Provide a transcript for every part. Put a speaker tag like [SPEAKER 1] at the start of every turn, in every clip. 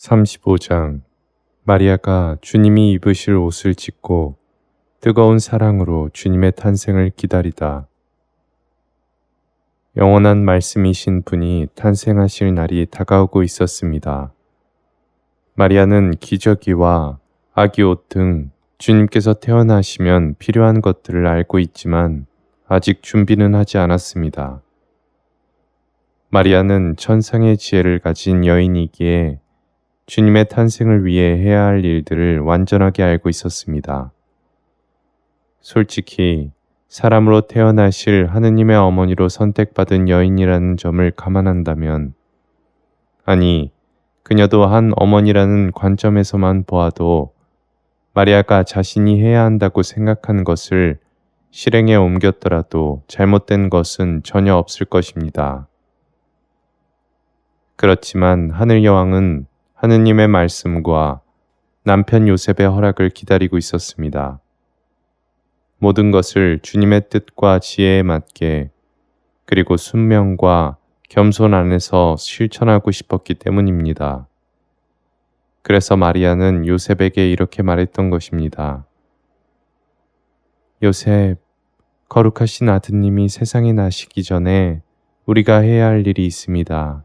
[SPEAKER 1] 35장. 마리아가 주님이 입으실 옷을 찢고 뜨거운 사랑으로 주님의 탄생을 기다리다. 영원한 말씀이신 분이 탄생하실 날이 다가오고 있었습니다. 마리아는 기저귀와 아기 옷 등 주님께서 태어나시면 필요한 것들을 알고 있지만 아직 준비는 하지 않았습니다. 마리아는 천상의 지혜를 가진 여인이기에 주님의 탄생을 위해 해야 할 일들을 완전하게 알고 있었습니다. 솔직히 사람으로 태어나실 하느님의 어머니로 선택받은 여인이라는 점을 감안한다면, 아니, 그녀도 한 어머니라는 관점에서만 보아도 마리아가 자신이 해야 한다고 생각한 것을 실행에 옮겼더라도 잘못된 것은 전혀 없을 것입니다. 그렇지만 하늘 여왕은 하느님의 말씀과 남편 요셉의 허락을 기다리고 있었습니다. 모든 것을 주님의 뜻과 지혜에 맞게 그리고 순명과 겸손 안에서 실천하고 싶었기 때문입니다. 그래서 마리아는 요셉에게 이렇게 말했던 것입니다. 요셉, 거룩하신 아드님이 세상에 나시기 전에 우리가 해야 할 일이 있습니다.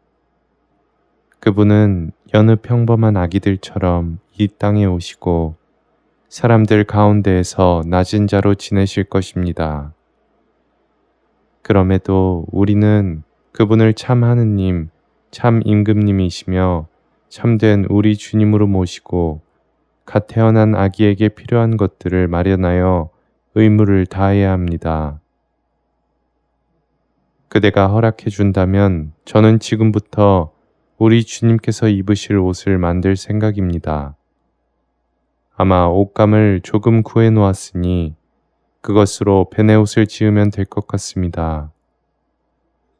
[SPEAKER 1] 그분은 여느 평범한 아기들처럼 이 땅에 오시고 사람들 가운데에서 낮은 자로 지내실 것입니다. 그럼에도 우리는 그분을 참 하느님, 참 임금님이시며 참된 우리 주님으로 모시고 갓 태어난 아기에게 필요한 것들을 마련하여 의무를 다해야 합니다. 그대가 허락해 준다면 저는 지금부터 우리 주님께서 입으실 옷을 만들 생각입니다. 아마 옷감을 조금 구해 놓았으니 그것으로 베네옷을 지으면 될 것 같습니다.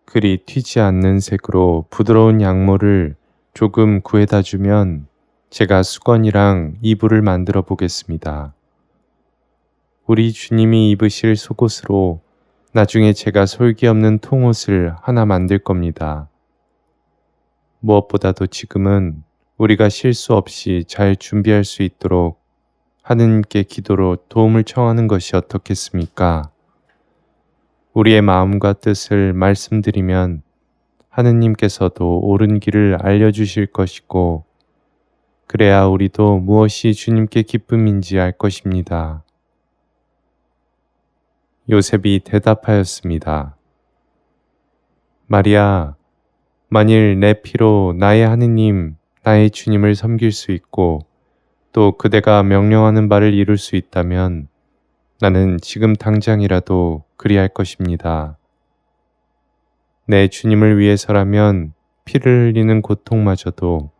[SPEAKER 1] 그리 튀지 않는 색으로 부드러운 양모를 조금 구해다 주면 제가 수건이랑 이불을 만들어 보겠습니다. 우리 주님이 입으실 속옷으로 나중에 제가 솔기 없는 통옷을 하나 만들 겁니다. 무엇보다도 지금은 우리가 실수 없이 잘 준비할 수 있도록 하느님께 기도로 도움을 청하는 것이 어떻겠습니까? 우리의 마음과 뜻을 말씀드리면 하느님께서도 옳은 길을 알려주실 것이고, 그래야 우리도 무엇이 주님께 기쁨인지 알 것입니다. 요셉이 대답하였습니다. 마리아, 만일 내 피로 나의 하느님, 나의 주님을 섬길 수 있고 또 그대가 명령하는 바를 이룰 수 있다면 나는 지금 당장이라도 그리할 것입니다. 내 주님을 위해서라면 피를 흘리는 고통마저도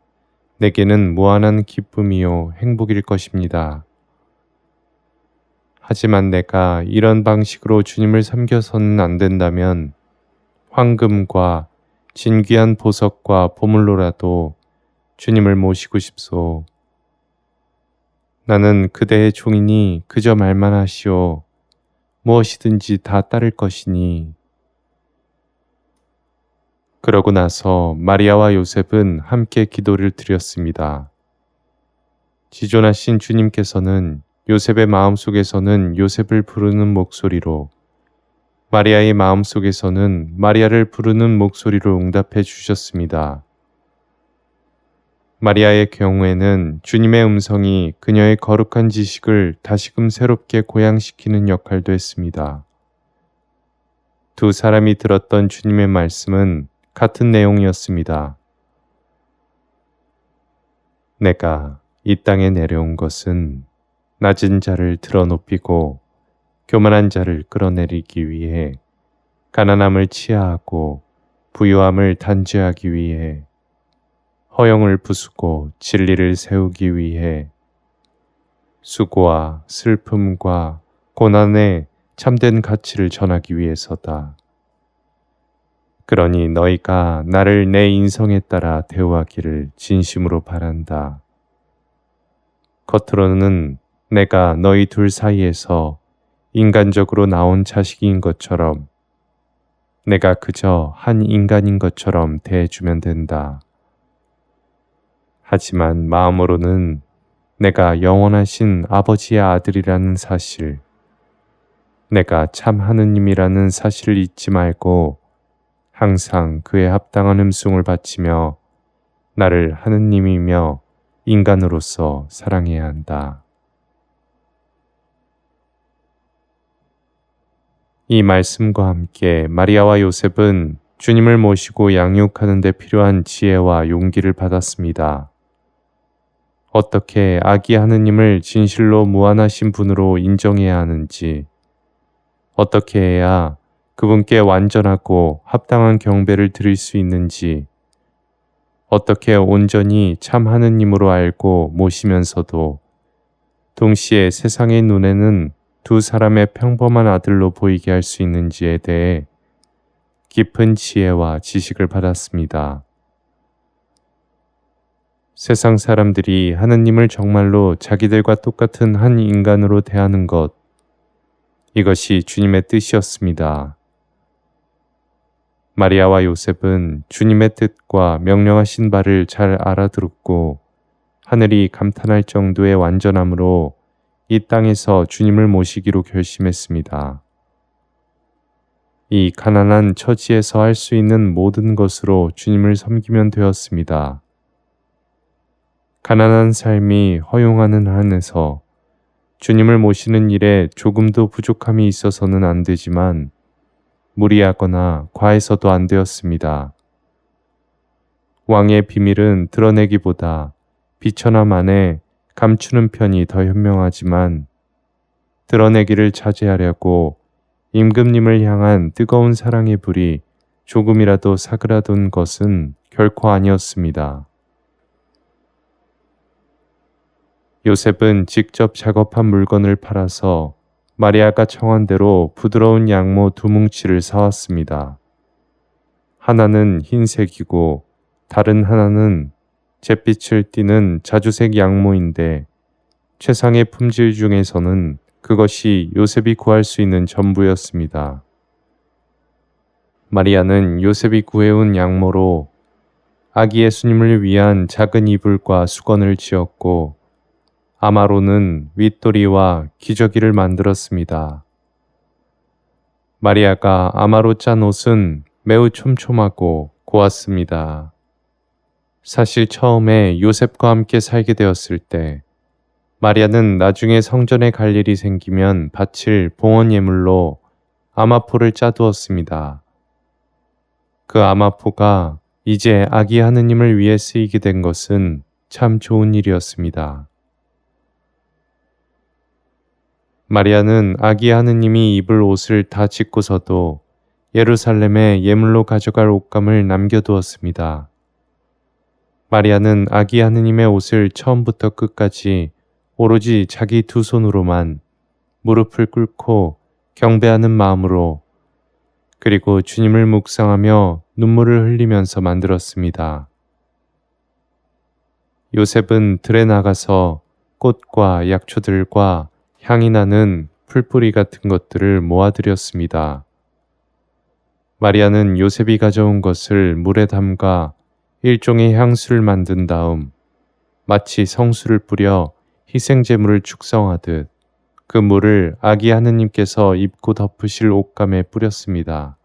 [SPEAKER 1] 내게는 무한한 기쁨이요 행복일 것입니다. 하지만 내가 이런 방식으로 주님을 섬겨서는 안 된다면 황금과 진귀한 보석과 보물로라도 주님을 모시고 싶소. 나는 그대의 종이니 그저 말만 하시오. 무엇이든지 다 따를 것이니. 그러고 나서 마리아와 요셉은 함께 기도를 드렸습니다. 지존하신 주님께서는 요셉의 마음속에서는 요셉을 부르는 목소리로, 마리아의 마음속에서는 마리아를 부르는 목소리로 응답해 주셨습니다. 마리아의 경우에는 주님의 음성이 그녀의 거룩한 지식을 다시금 새롭게 고양시키는 역할도 했습니다. 두 사람이 들었던 주님의 말씀은 같은 내용이었습니다. 내가 이 땅에 내려온 것은 낮은 자를 드러높이고 교만한 자를 끌어내리기 위해, 가난함을 치하하고 부유함을 단죄하기 위해, 허영을 부수고 진리를 세우기 위해, 수고와 슬픔과 고난의 참된 가치를 전하기 위해서다. 그러니 너희가 나를 내 인성에 따라 대우하기를 진심으로 바란다. 겉으로는 내가 너희 둘 사이에서 인간적으로 나온 자식인 것처럼, 내가 그저 한 인간인 것처럼 대해주면 된다. 하지만 마음으로는 내가 영원하신 아버지의 아들이라는 사실, 내가 참 하느님이라는 사실을 잊지 말고 항상 그에 합당한 음송을 바치며 나를 하느님이며 인간으로서 사랑해야 한다. 이 말씀과 함께 마리아와 요셉은 주님을 모시고 양육하는 데 필요한 지혜와 용기를 받았습니다. 어떻게 아기 하느님을 진실로 무한하신 분으로 인정해야 하는지, 어떻게 해야 그분께 완전하고 합당한 경배를 드릴 수 있는지, 어떻게 온전히 참 하느님으로 알고 모시면서도 동시에 세상의 눈에는 두 사람의 평범한 아들로 보이게 할 수 있는지에 대해 깊은 지혜와 지식을 받았습니다. 세상 사람들이 하느님을 정말로 자기들과 똑같은 한 인간으로 대하는 것, 이것이 주님의 뜻이었습니다. 마리아와 요셉은 주님의 뜻과 명령하신 바를 잘 알아들었고 하늘이 감탄할 정도의 완전함으로 이 땅에서 주님을 모시기로 결심했습니다. 이 가난한 처지에서 할 수 있는 모든 것으로 주님을 섬기면 되었습니다. 가난한 삶이 허용하는 한에서 주님을 모시는 일에 조금도 부족함이 있어서는 안 되지만 무리하거나 과해서도 안 되었습니다. 왕의 비밀은 드러내기보다 비천함 안에 감추는 편이 더 현명하지만 드러내기를 자제하려고 임금님을 향한 뜨거운 사랑의 불이 조금이라도 사그라든 것은 결코 아니었습니다. 요셉은 직접 작업한 물건을 팔아서 마리아가 청한 대로 부드러운 양모 2뭉치를 사왔습니다. 하나는 흰색이고 다른 하나는 잿빛을 띠는 자주색 양모인데 최상의 품질 중에서는 그것이 요셉이 구할 수 있는 전부였습니다. 마리아는 요셉이 구해온 양모로 아기 예수님을 위한 작은 이불과 수건을 지었고 아마로는 윗도리와 기저귀를 만들었습니다. 마리아가 아마로 짠 옷은 매우 촘촘하고 고왔습니다. 사실 처음에 요셉과 함께 살게 되었을 때 마리아는 나중에 성전에 갈 일이 생기면 바칠 봉헌 예물로 아마포를 짜두었습니다. 그 아마포가 이제 아기 하느님을 위해 쓰이게 된 것은 참 좋은 일이었습니다. 마리아는 아기 하느님이 입을 옷을 다 짓고서도 예루살렘에 예물로 가져갈 옷감을 남겨두었습니다. 마리아는 아기 하느님의 옷을 처음부터 끝까지 오로지 자기 2 손으로만 무릎을 꿇고 경배하는 마음으로 그리고 주님을 묵상하며 눈물을 흘리면서 만들었습니다. 요셉은 들에 나가서 꽃과 약초들과 향이 나는 풀뿌리 같은 것들을 모아들였습니다. 마리아는 요셉이 가져온 것을 물에 담가 일종의 향수를 만든 다음 마치 성수를 뿌려 희생제물을 축성하듯 그 물을 아기 하느님께서 입고 덮으실 옷감에 뿌렸습니다.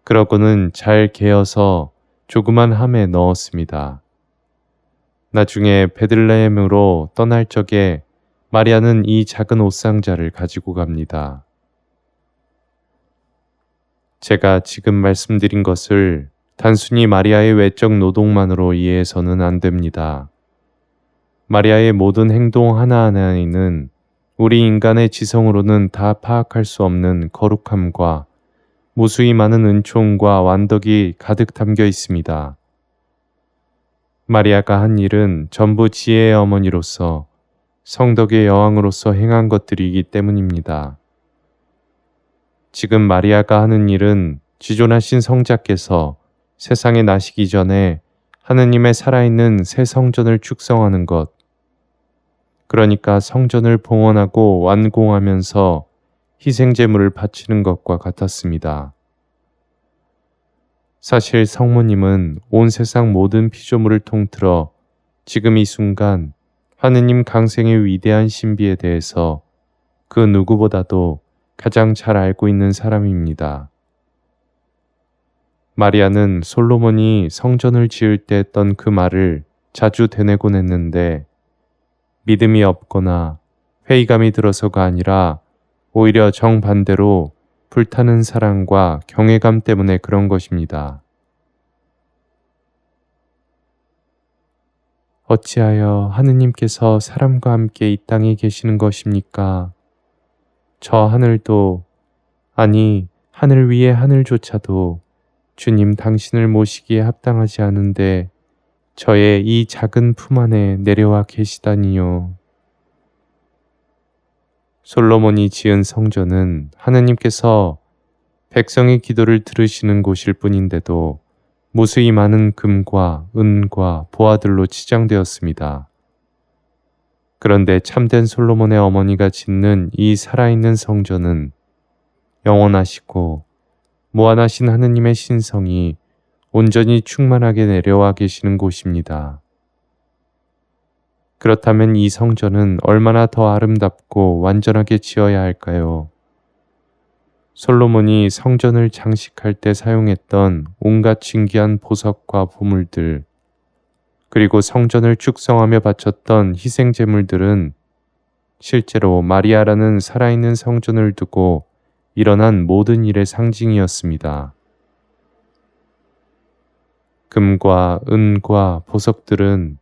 [SPEAKER 1] 그러고는 잘 개어서 조그만 함에 넣었습니다. 나중에 베들레헴으로 떠날 적에 마리아는 이 작은 옷상자를 가지고 갑니다. 제가 지금 말씀드린 것을 단순히 마리아의 외적 노동만으로 이해해서는 안 됩니다. 마리아의 모든 행동 하나하나에는 우리 인간의 지성으로는 다 파악할 수 없는 거룩함과 무수히 많은 은총과 완덕이 가득 담겨 있습니다. 마리아가 한 일은 전부 지혜의 어머니로서 성덕의 여왕으로서 행한 것들이기 때문입니다. 지금 마리아가 하는 일은 지존하신 성자께서 세상에 나시기 전에 하느님의 살아있는 새 성전을 축성하는 것, 그러니까 성전을 봉헌하고 완공하면서 희생제물을 바치는 것과 같았습니다. 사실 성모님은 온 세상 모든 피조물을 통틀어 지금 이 순간 하느님 강생의 위대한 신비에 대해서 그 누구보다도 가장 잘 알고 있는 사람입니다. 마리아는 솔로몬이 성전을 지을 때 했던 그 말을 자주 되뇌곤 했는데 믿음이 없거나 회의감이 들어서가 아니라 오히려 정반대로 불타는 사랑과 경외감 때문에 그런 것입니다. 어찌하여 하느님께서 사람과 함께 이 땅에 계시는 것입니까? 저 하늘도, 아니 하늘 위의 하늘조차도 주님 당신을 모시기에 합당하지 않은데 저의 이 작은 품 안에 내려와 계시다니요. 솔로몬이 지은 성전은 하느님께서 백성의 기도를 들으시는 곳일 뿐인데도 무수히 많은 금과 은과 보화들로 치장되었습니다. 그런데 참된 솔로몬의 어머니가 짓는 이 살아있는 성전은 영원하시고 무한하신 하느님의 신성이 온전히 충만하게 내려와 계시는 곳입니다. 그렇다면 이 성전은 얼마나 더 아름답고 완전하게 지어야 할까요? 솔로몬이 성전을 장식할 때 사용했던 온갖 신기한 보석과 보물들, 그리고 성전을 축성하며 바쳤던 희생제물들은 실제로 마리아라는 살아있는 성전을 두고 일어난 모든 일의 상징이었습니다. 금과 은과 보석들은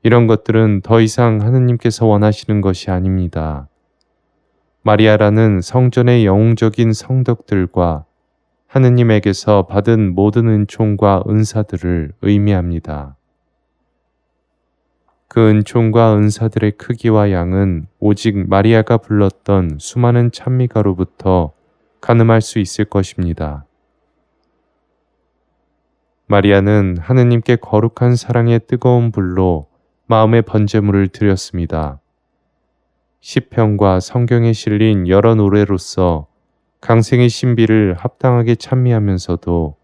[SPEAKER 1] 이런 것들은 더 이상 하느님께서 원하시는 것이 아닙니다. 마리아라는 성전의 영웅적인 성덕들과 하느님에게서 받은 모든 은총과 은사들을 의미합니다. 그 은총과 은사들의 크기와 양은 오직 마리아가 불렀던 수많은 찬미가로부터 가늠할 수 있을 것입니다. 마리아는 하느님께 거룩한 사랑의 뜨거운 불로 마음의 번제물을 드렸습니다. 시편과 성경에 실린 여러 노래로서 강생의 신비를 합당하게 찬미하면서도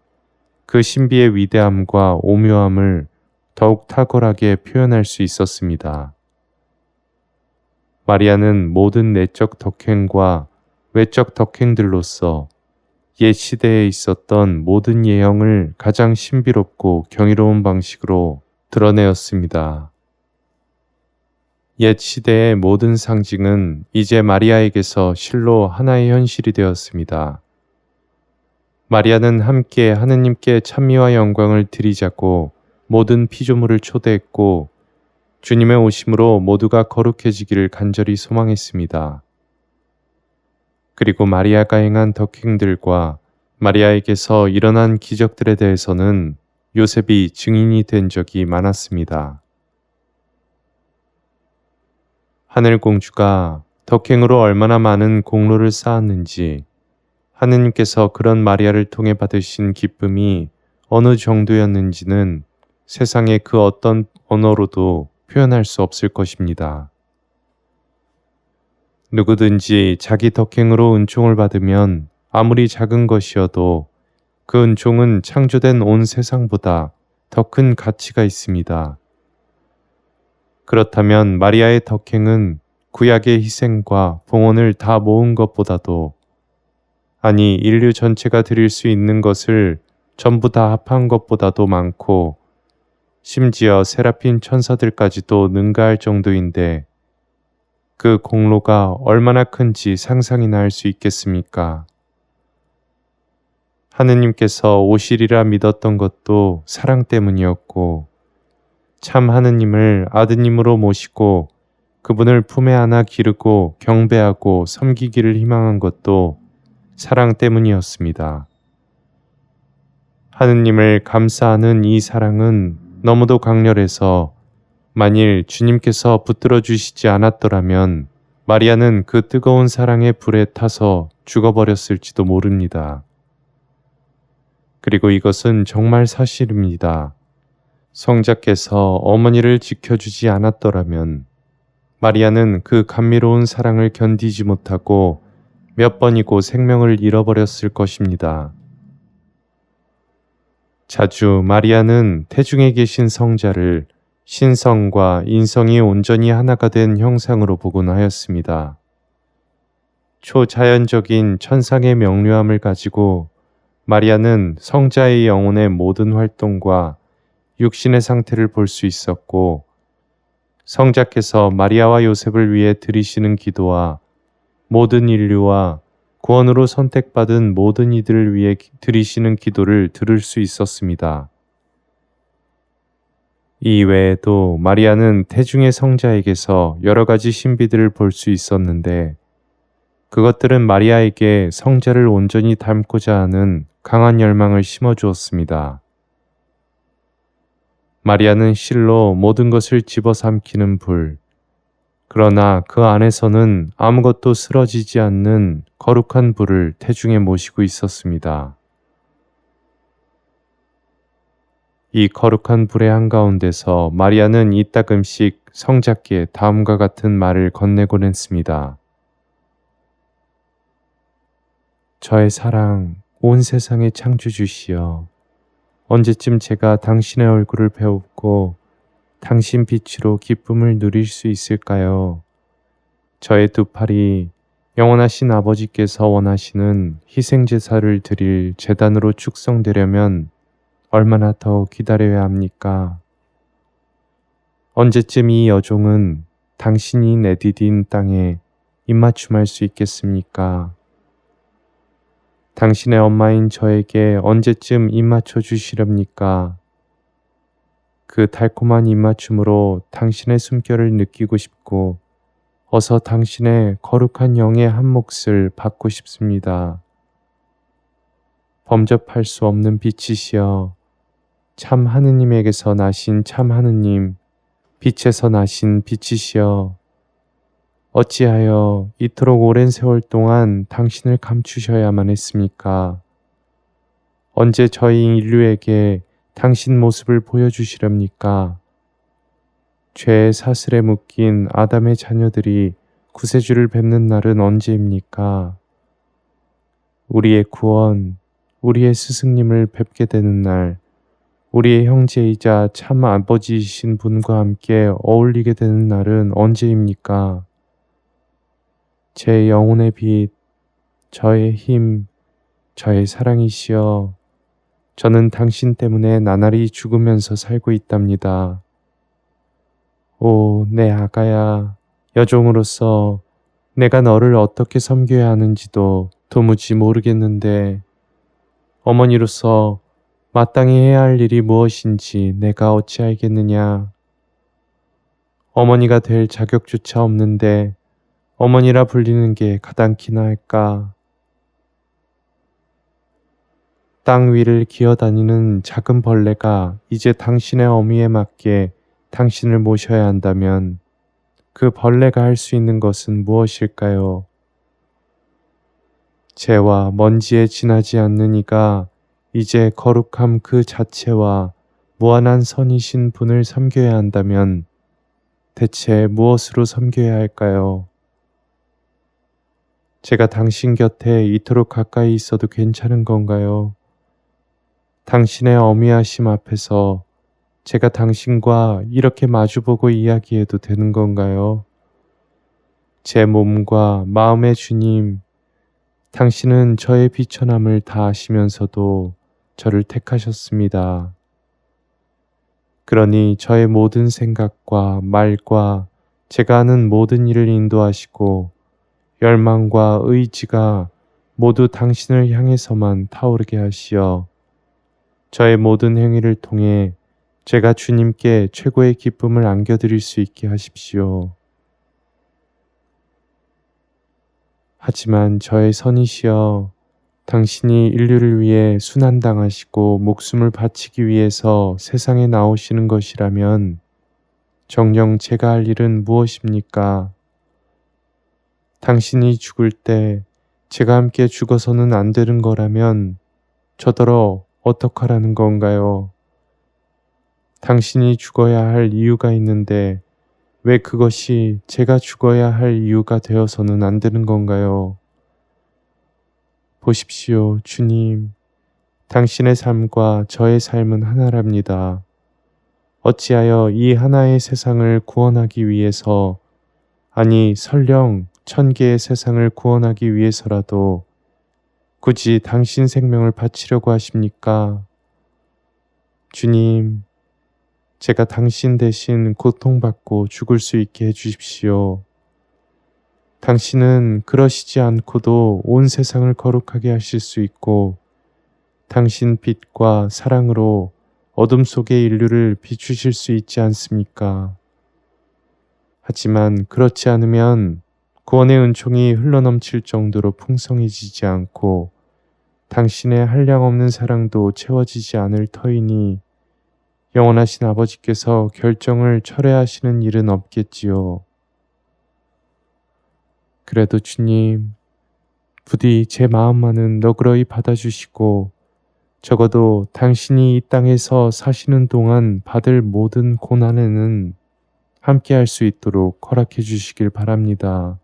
[SPEAKER 1] 그 신비의 위대함과 오묘함을 더욱 탁월하게 표현할 수 있었습니다. 마리아는 모든 내적 덕행과 외적 덕행들로서 옛 시대에 있었던 모든 예형을 가장 신비롭고 경이로운 방식으로 드러내었습니다. 옛 시대의 모든 상징은 이제 마리아에게서 실로 하나의 현실이 되었습니다. 마리아는 함께 하느님께 찬미와 영광을 드리자고 모든 피조물을 초대했고 주님의 오심으로 모두가 거룩해지기를 간절히 소망했습니다. 그리고 마리아가 행한 덕행들과 마리아에게서 일어난 기적들에 대해서는 요셉이 증인이 된 적이 많았습니다. 하늘공주가 덕행으로 얼마나 많은 공로를 쌓았는지, 하느님께서 그런 마리아를 통해 받으신 기쁨이 어느 정도였는지는 세상의 그 어떤 언어로도 표현할 수 없을 것입니다. 누구든지 자기 덕행으로 은총을 받으면 아무리 작은 것이어도 그 은총은 창조된 온 세상보다 더 큰 가치가 있습니다. 그렇다면 마리아의 덕행은 구약의 희생과 봉헌을 다 모은 것보다도, 아니 인류 전체가 드릴 수 있는 것을 전부 다 합한 것보다도 많고 심지어 세라핀 천사들까지도 능가할 정도인데 그 공로가 얼마나 큰지 상상이나 할 수 있겠습니까? 하느님께서 오시리라 믿었던 것도 사랑 때문이었고 참 하느님을 아드님으로 모시고 그분을 품에 안아 기르고 경배하고 섬기기를 희망한 것도 사랑 때문이었습니다. 하느님을 감사하는 이 사랑은 너무도 강렬해서 만일 주님께서 붙들어 주시지 않았더라면 마리아는 그 뜨거운 사랑의 불에 타서 죽어버렸을지도 모릅니다. 그리고 이것은 정말 사실입니다. 성자께서 어머니를 지켜주지 않았더라면 마리아는 그 감미로운 사랑을 견디지 못하고 몇 번이고 생명을 잃어버렸을 것입니다. 자주 마리아는 태중에 계신 성자를 신성과 인성이 온전히 하나가 된 형상으로 보곤 하였습니다. 초자연적인 천상의 명료함을 가지고 마리아는 성자의 영혼의 모든 활동과 육신의 상태를 볼 수 있었고, 성자께서 마리아와 요셉을 위해 드리시는 기도와 모든 인류와 구원으로 선택받은 모든 이들을 위해 드리시는 기도를 들을 수 있었습니다. 이 외에도 마리아는 태중의 성자에게서 여러 가지 신비들을 볼 수 있었는데, 그것들은 마리아에게 성자를 온전히 닮고자 하는 강한 열망을 심어주었습니다. 마리아는 실로 모든 것을 집어삼키는 불, 그러나 그 안에서는 아무것도 쓰러지지 않는 거룩한 불을 태중에 모시고 있었습니다. 이 거룩한 불의 한가운데서 마리아는 이따금씩 성자께 다음과 같은 말을 건네곤 했습니다. 저의 사랑, 온 세상의 창조주시여, 언제쯤 제가 당신의 얼굴을 배웁고 당신 빛으로 기쁨을 누릴 수 있을까요? 저의 두 팔이 영원하신 아버지께서 원하시는 희생제사를 드릴 제단으로 축성되려면 얼마나 더 기다려야 합니까? 언제쯤 이 여종은 당신이 내디딘 땅에 입맞춤할 수 있겠습니까? 당신의 엄마인 저에게 언제쯤 입맞춰 주시렵니까? 그 달콤한 입맞춤으로 당신의 숨결을 느끼고 싶고 어서 당신의 거룩한 영의 한 몫을 받고 싶습니다. 범접할 수 없는 빛이시여, 참 하느님에게서 나신 참 하느님, 빛에서 나신 빛이시여, 어찌하여 이토록 오랜 세월 동안 당신을 감추셔야만 했습니까? 언제 저희 인류에게 당신 모습을 보여주시렵니까? 죄의 사슬에 묶인 아담의 자녀들이 구세주를 뵙는 날은 언제입니까? 우리의 구원, 우리의 스승님을 뵙게 되는 날, 우리의 형제이자 참 아버지이신 분과 함께 어울리게 되는 날은 언제입니까? 제 영혼의 빛, 저의 힘, 저의 사랑이시여, 저는 당신 때문에 나날이 죽으면서 살고 있답니다. 오, 내 아가야, 여종으로서 내가 너를 어떻게 섬겨야 하는지도 도무지 모르겠는데, 어머니로서 마땅히 해야 할 일이 무엇인지 내가 어찌 알겠느냐. 어머니가 될 자격조차 없는데 어머니라 불리는 게 가당키나 할까. 땅 위를 기어다니는 작은 벌레가 이제 당신의 어미에 맞게 당신을 모셔야 한다면 그 벌레가 할 수 있는 것은 무엇일까요? 재와 먼지에 지나지 않는 이가 이제 거룩함 그 자체와 무한한 선이신 분을 섬겨야 한다면 대체 무엇으로 섬겨야 할까요? 제가 당신 곁에 이토록 가까이 있어도 괜찮은 건가요? 당신의 어미하심 앞에서 제가 당신과 이렇게 마주보고 이야기해도 되는 건가요? 제 몸과 마음의 주님, 당신은 저의 비천함을 다 아시면서도 저를 택하셨습니다. 그러니 저의 모든 생각과 말과 제가 하는 모든 일을 인도하시고 열망과 의지가 모두 당신을 향해서만 타오르게 하시어 저의 모든 행위를 통해 제가 주님께 최고의 기쁨을 안겨드릴 수 있게 하십시오. 하지만 저의 선이시여, 당신이 인류를 위해 순환당하시고 목숨을 바치기 위해서 세상에 나오시는 것이라면 정녕 제가 할 일은 무엇입니까? 당신이 죽을 때 제가 함께 죽어서는 안 되는 거라면 저더러 어떡하라는 건가요? 당신이 죽어야 할 이유가 있는데 왜 그것이 제가 죽어야 할 이유가 되어서는 안 되는 건가요? 보십시오, 주님. 당신의 삶과 저의 삶은 하나랍니다. 어찌하여 이 하나의 세상을 구원하기 위해서, 아니 설령 1000개의 세상을 구원하기 위해서라도 굳이 당신 생명을 바치려고 하십니까? 주님, 제가 당신 대신 고통받고 죽을 수 있게 해주십시오. 당신은 그러시지 않고도 온 세상을 거룩하게 하실 수 있고 당신 빛과 사랑으로 어둠 속의 인류를 비추실 수 있지 않습니까? 하지만 그렇지 않으면 구원의 은총이 흘러넘칠 정도로 풍성해지지 않고 당신의 한량없는 사랑도 채워지지 않을 터이니 영원하신 아버지께서 결정을 철회하시는 일은 없겠지요. 그래도 주님, 부디 제 마음만은 너그러이 받아주시고 적어도 당신이 이 땅에서 사시는 동안 받을 모든 고난에는 함께 할 수 있도록 허락해 주시길 바랍니다.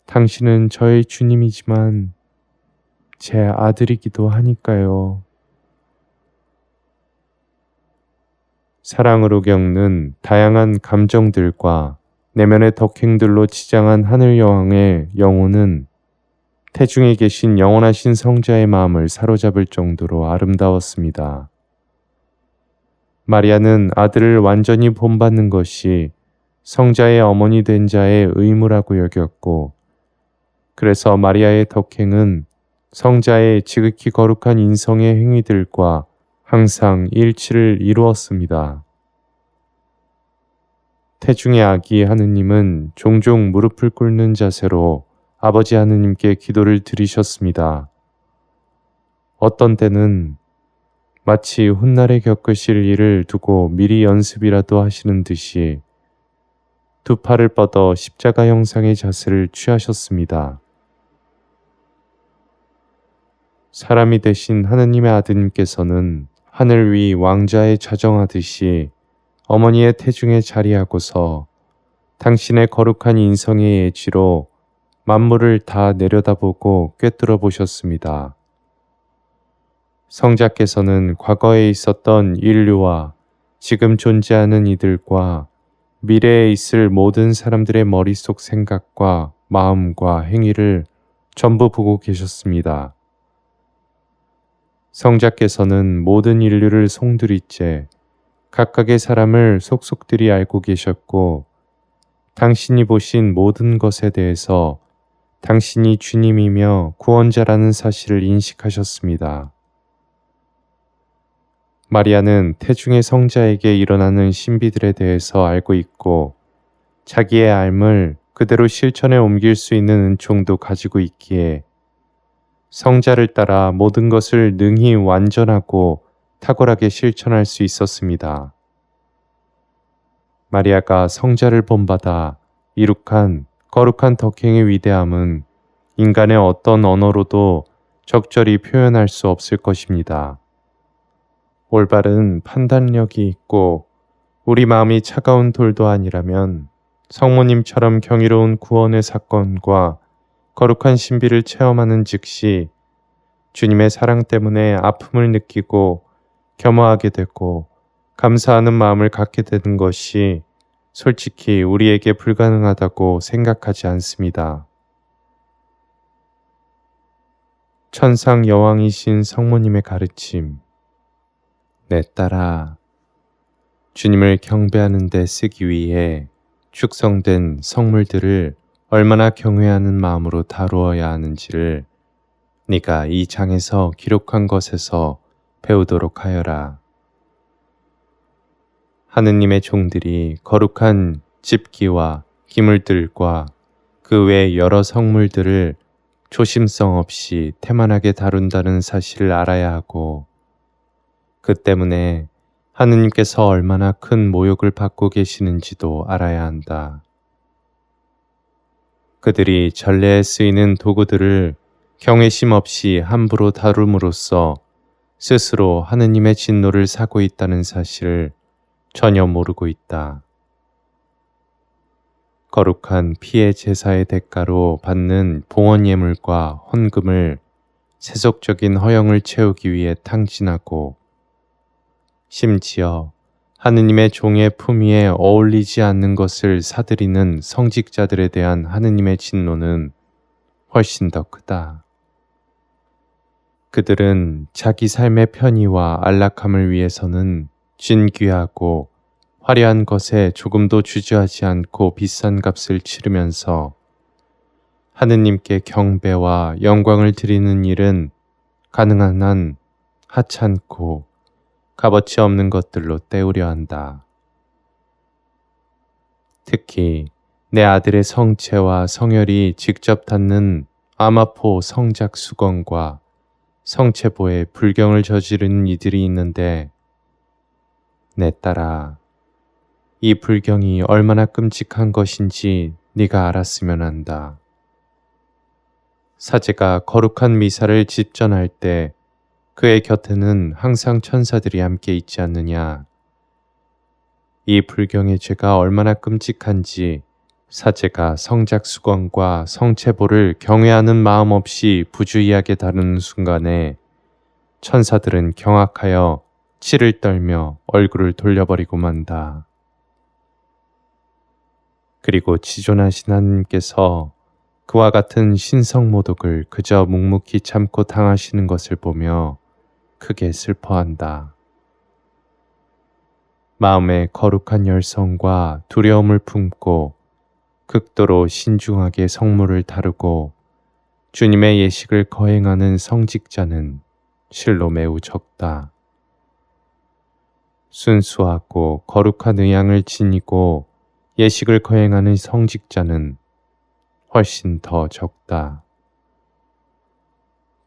[SPEAKER 1] 당신은 저의 주님이지만 제 아들이기도 하니까요. 사랑으로 겪는 다양한 감정들과 내면의 덕행들로 치장한 하늘여왕의 영혼은 태중에 계신 영원하신 성자의 마음을 사로잡을 정도로 아름다웠습니다. 마리아는 아들을 완전히 본받는 것이 성자의 어머니 된 자의 의무라고 여겼고, 그래서 마리아의 덕행은 성자의 지극히 거룩한 인성의 행위들과 항상 일치를 이루었습니다. 태중의 아기 하느님은 종종 무릎을 꿇는 자세로 아버지 하느님께 기도를 드리셨습니다. 어떤 때는 마치 훗날에 겪으실 일을 두고 미리 연습이라도 하시는 듯이 두 팔을 뻗어 십자가 형상의 자세를 취하셨습니다. 사람이 되신 하느님의 아드님께서는 하늘 위 왕자에 자정하듯이 어머니의 태중에 자리하고서 당신의 거룩한 인성의 예지로 만물을 다 내려다보고 꿰뚫어 보셨습니다. 성자께서는 과거에 있었던 인류와 지금 존재하는 이들과 미래에 있을 모든 사람들의 머릿속 생각과 마음과 행위를 전부 보고 계셨습니다. 성자께서는 모든 인류를 송두리째 각각의 사람을 속속들이 알고 계셨고 당신이 보신 모든 것에 대해서 당신이 주님이며 구원자라는 사실을 인식하셨습니다. 마리아는 태중의 성자에게 일어나는 신비들에 대해서 알고 있고 자기의 삶을 그대로 실천에 옮길 수 있는 은총도 가지고 있기에 성자를 따라 모든 것을 능히 완전하고 탁월하게 실천할 수 있었습니다. 마리아가 성자를 본받아 이룩한 거룩한 덕행의 위대함은 인간의 어떤 언어로도 적절히 표현할 수 없을 것입니다. 올바른 판단력이 있고 우리 마음이 차가운 돌도 아니라면 성모님처럼 경이로운 구원의 사건과 거룩한 신비를 체험하는 즉시 주님의 사랑 때문에 아픔을 느끼고 겸허하게 되고 감사하는 마음을 갖게 되는 것이 솔직히 우리에게 불가능하다고 생각하지 않습니다. 천상 여왕이신 성모님의 가르침, 내 딸아, 주님을 경배하는 데 쓰기 위해 축성된 성물들을 얼마나 경외하는 마음으로 다루어야 하는지를 네가 이 장에서 기록한 것에서 배우도록 하여라. 하느님의 종들이 거룩한 집기와 기물들과 그 외 여러 성물들을 조심성 없이 태만하게 다룬다는 사실을 알아야 하고 그 때문에 하느님께서 얼마나 큰 모욕을 받고 계시는지도 알아야 한다. 그들이 전례에 쓰이는 도구들을 경외심 없이 함부로 다룸으로써 스스로 하느님의 진노를 사고 있다는 사실을 전혀 모르고 있다. 거룩한 피의 제사의 대가로 받는 봉헌 예물과 헌금을 세속적인 허영을 채우기 위해 탕진하고 심지어 하느님의 종의 품위에 어울리지 않는 것을 사들이는 성직자들에 대한 하느님의 진노는 훨씬 더 크다. 그들은 자기 삶의 편의와 안락함을 위해서는 진귀하고 화려한 것에 조금도 주저하지 않고 비싼 값을 치르면서 하느님께 경배와 영광을 드리는 일은 가능한 한 하찮고 값어치 없는 것들로 때우려 한다. 특히 내 아들의 성체와 성혈이 직접 닿는 아마포 성작 수건과 성체보에 불경을 저지르는 이들이 있는데 내 딸아, 이 불경이 얼마나 끔찍한 것인지 네가 알았으면 한다. 사제가 거룩한 미사를 집전할 때 그의 곁에는 항상 천사들이 함께 있지 않느냐. 이 불경의 죄가 얼마나 끔찍한지 사제가 성작수건과 성체보를 경외하는 마음 없이 부주의하게 다루는 순간에 천사들은 경악하여 치를 떨며 얼굴을 돌려버리고 만다. 그리고 지존하신 하나님께서 그와 같은 신성모독을 그저 묵묵히 참고 당하시는 것을 보며 크게 슬퍼한다. 마음에 거룩한 열성과 두려움을 품고 극도로 신중하게 성물을 다루고 주님의 예식을 거행하는 성직자는 실로 매우 적다. 순수하고 거룩한 의향을 지니고 예식을 거행하는 성직자는 훨씬 더 적다.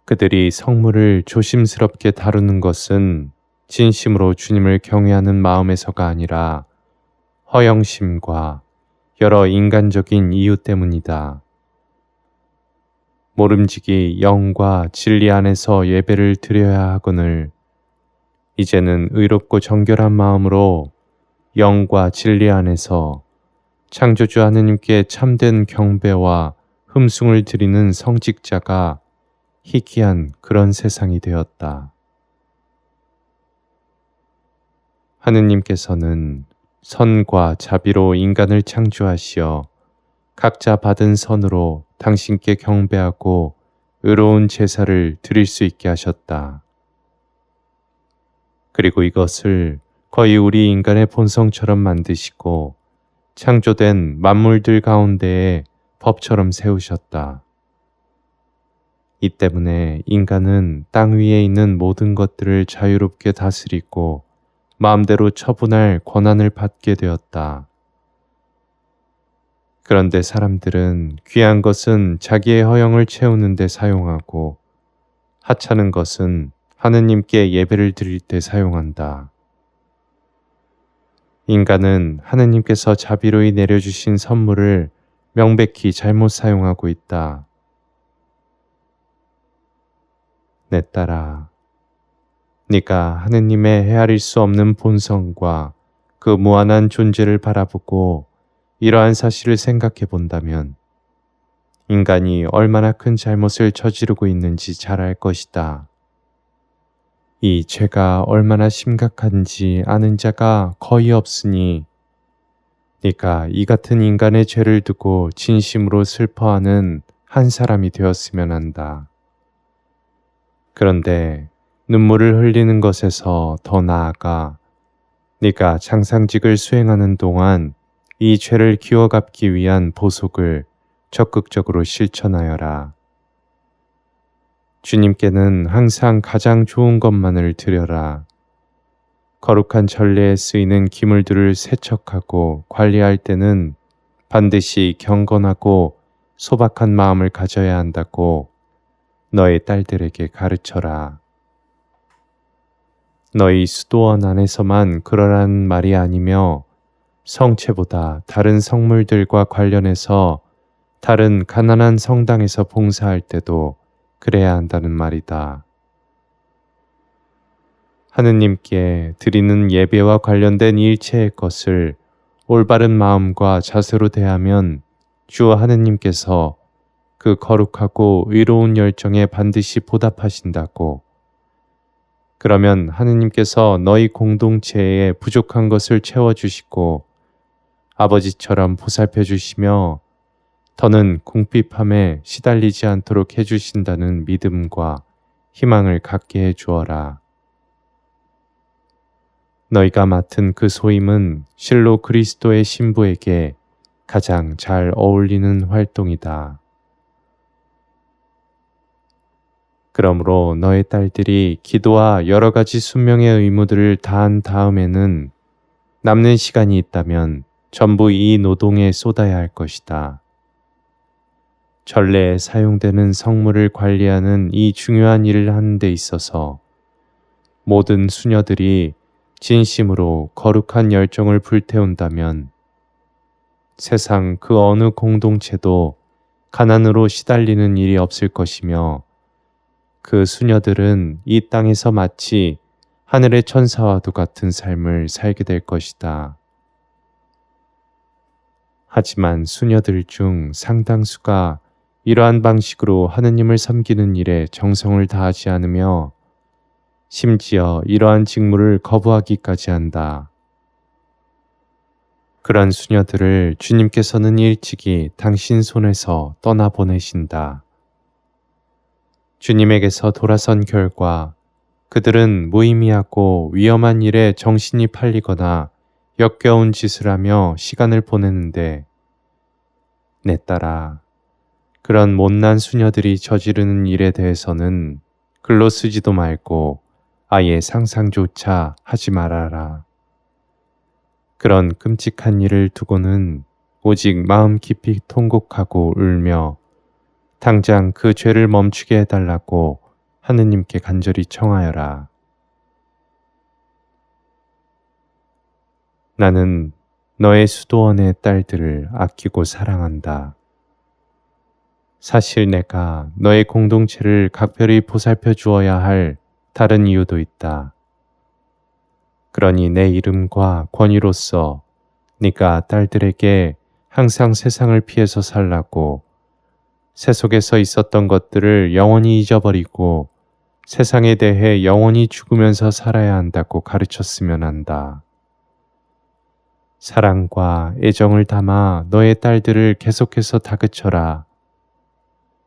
[SPEAKER 1] 그들이 성물을 조심스럽게 다루는 것은 진심으로 주님을 경외하는 마음에서가 아니라 허영심과 여러 인간적인 이유 때문이다. 모름지기 영과 진리 안에서 예배를 드려야 하거늘 이제는 의롭고 정결한 마음으로 영과 진리 안에서 창조주 하느님께 참된 경배와 흠숭을 드리는 성직자가 희귀한 그런 세상이 되었다. 하느님께서는 선과 자비로 인간을 창조하시어 각자 받은 선으로 당신께 경배하고 의로운 제사를 드릴 수 있게 하셨다. 그리고 이것을 거의 우리 인간의 본성처럼 만드시고 창조된 만물들 가운데에 법처럼 세우셨다. 이 때문에 인간은 땅 위에 있는 모든 것들을 자유롭게 다스리고 마음대로 처분할 권한을 받게 되었다. 그런데 사람들은 귀한 것은 자기의 허영을 채우는 데 사용하고 하찮은 것은 하느님께 예배를 드릴 때 사용한다. 인간은 하느님께서 자비로이 내려주신 선물을 명백히 잘못 사용하고 있다. 내 딸아, 네가 하느님의 헤아릴 수 없는 본성과 그 무한한 존재를 바라보고 이러한 사실을 생각해 본다면 인간이 얼마나 큰 잘못을 저지르고 있는지 잘 알 것이다. 이 죄가 얼마나 심각한지 아는 자가 거의 없으니 네가 이 같은 인간의 죄를 두고 진심으로 슬퍼하는 한 사람이 되었으면 한다. 그런데 눈물을 흘리는 것에서 더 나아가 네가 장상직을 수행하는 동안 이 죄를 기워갚기 위한 보속을 적극적으로 실천하여라. 주님께는 항상 가장 좋은 것만을 드려라. 거룩한 전례에 쓰이는 기물들을 세척하고 관리할 때는 반드시 경건하고 소박한 마음을 가져야 한다고 너의 딸들에게 가르쳐라. 너희 수도원 안에서만 그러라는 말이 아니며 성체보다 다른 성물들과 관련해서 다른 가난한 성당에서 봉사할 때도 그래야 한다는 말이다. 하느님께 드리는 예배와 관련된 일체의 것을 올바른 마음과 자세로 대하면 주 하느님께서 그 거룩하고 의로운 열정에 반드시 보답하신다고. 그러면 하느님께서 너희 공동체에 부족한 것을 채워주시고 아버지처럼 보살펴 주시며 더는 궁핍함에 시달리지 않도록 해주신다는 믿음과 희망을 갖게 해 주어라. 너희가 맡은 그 소임은 실로 그리스도의 신부에게 가장 잘 어울리는 활동이다. 그러므로 너의 딸들이 기도와 여러 가지 순명의 의무들을 다한 다음에는 남는 시간이 있다면 전부 이 노동에 쏟아야 할 것이다. 전례에 사용되는 성물을 관리하는 이 중요한 일을 하는 데 있어서 모든 수녀들이 진심으로 거룩한 열정을 불태운다면 세상 그 어느 공동체도 가난으로 시달리는 일이 없을 것이며 그 수녀들은 이 땅에서 마치 하늘의 천사와도 같은 삶을 살게 될 것이다. 하지만 수녀들 중 상당수가 이러한 방식으로 하느님을 섬기는 일에 정성을 다하지 않으며 심지어 이러한 직무를 거부하기까지 한다. 그런 수녀들을 주님께서는 일찍이 당신 손에서 떠나보내신다. 주님에게서 돌아선 결과 그들은 무의미하고 위험한 일에 정신이 팔리거나 역겨운 짓을 하며 시간을 보내는데 내 딸아, 그런 못난 수녀들이 저지르는 일에 대해서는 글로 쓰지도 말고 아예 상상조차 하지 말아라. 그런 끔찍한 일을 두고는 오직 마음 깊이 통곡하고 울며 당장 그 죄를 멈추게 해달라고 하느님께 간절히 청하여라. 나는 너의 수도원의 딸들을 아끼고 사랑한다. 사실 내가 너의 공동체를 각별히 보살펴 주어야 할 다른 이유도 있다. 그러니 내 이름과 권위로서 네가 딸들에게 항상 세상을 피해서 살라고 세속에서 있었던 것들을 영원히 잊어버리고 세상에 대해 영원히 죽으면서 살아야 한다고 가르쳤으면 한다. 사랑과 애정을 담아 너의 딸들을 계속해서 다그쳐라.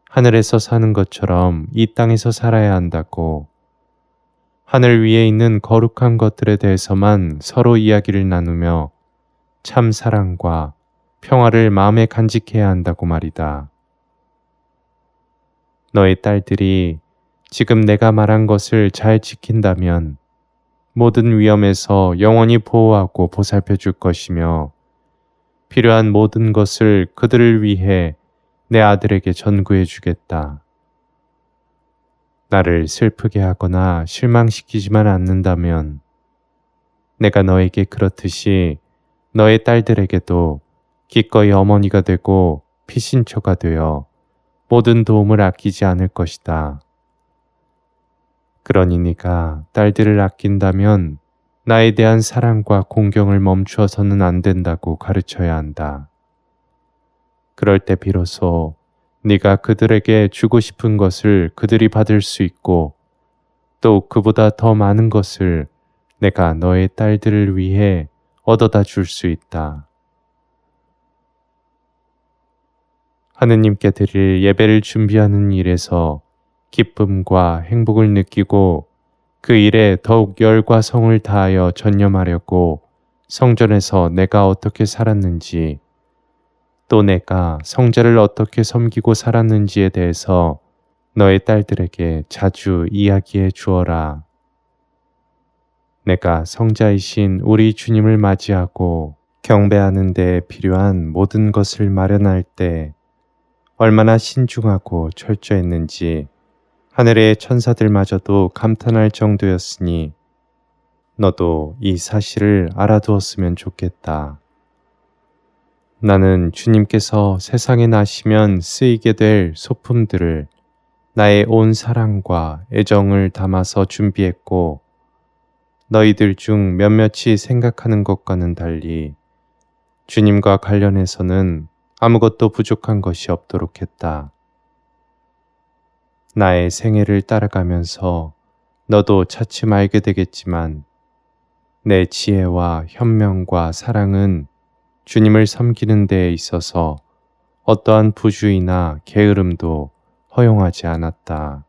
[SPEAKER 1] 하늘에서 사는 것처럼 이 땅에서 살아야 한다고. 하늘 위에 있는 거룩한 것들에 대해서만 서로 이야기를 나누며 참 사랑과 평화를 마음에 간직해야 한다고 말이다. 너의 딸들이 지금 내가 말한 것을 잘 지킨다면 모든 위험에서 영원히 보호하고 보살펴 줄 것이며 필요한 모든 것을 그들을 위해 내 아들에게 전구해 주겠다. 나를 슬프게 하거나 실망시키지만 않는다면 내가 너에게 그렇듯이 너의 딸들에게도 기꺼이 어머니가 되고 피신처가 되어 모든 도움을 아끼지 않을 것이다. 그러니 네가 딸들을 아낀다면 나에 대한 사랑과 공경을 멈추어서는 안 된다고 가르쳐야 한다. 그럴 때 비로소 네가 그들에게 주고 싶은 것을 그들이 받을 수 있고 또 그보다 더 많은 것을 내가 너의 딸들을 위해 얻어다 줄 수 있다. 하느님께 드릴 예배를 준비하는 일에서 기쁨과 행복을 느끼고 그 일에 더욱 열과 성을 다하여 전념하려고 성전에서 내가 어떻게 살았는지 또 내가 성자를 어떻게 섬기고 살았는지에 대해서 너의 딸들에게 자주 이야기해 주어라. 내가 성자이신 우리 주님을 맞이하고 경배하는 데 필요한 모든 것을 마련할 때 얼마나 신중하고 철저했는지 하늘의 천사들마저도 감탄할 정도였으니 너도 이 사실을 알아두었으면 좋겠다. 나는 주님께서 세상에 나시면 쓰이게 될 소품들을 나의 온 사랑과 애정을 담아서 준비했고 너희들 중 몇몇이 생각하는 것과는 달리 주님과 관련해서는 아무것도 부족한 것이 없도록 했다. 나의 생애를 따라가면서 너도 차츰 알게 되겠지만 내 지혜와 현명과 사랑은 주님을 섬기는 데에 있어서 어떠한 부주의나 게으름도 허용하지 않았다.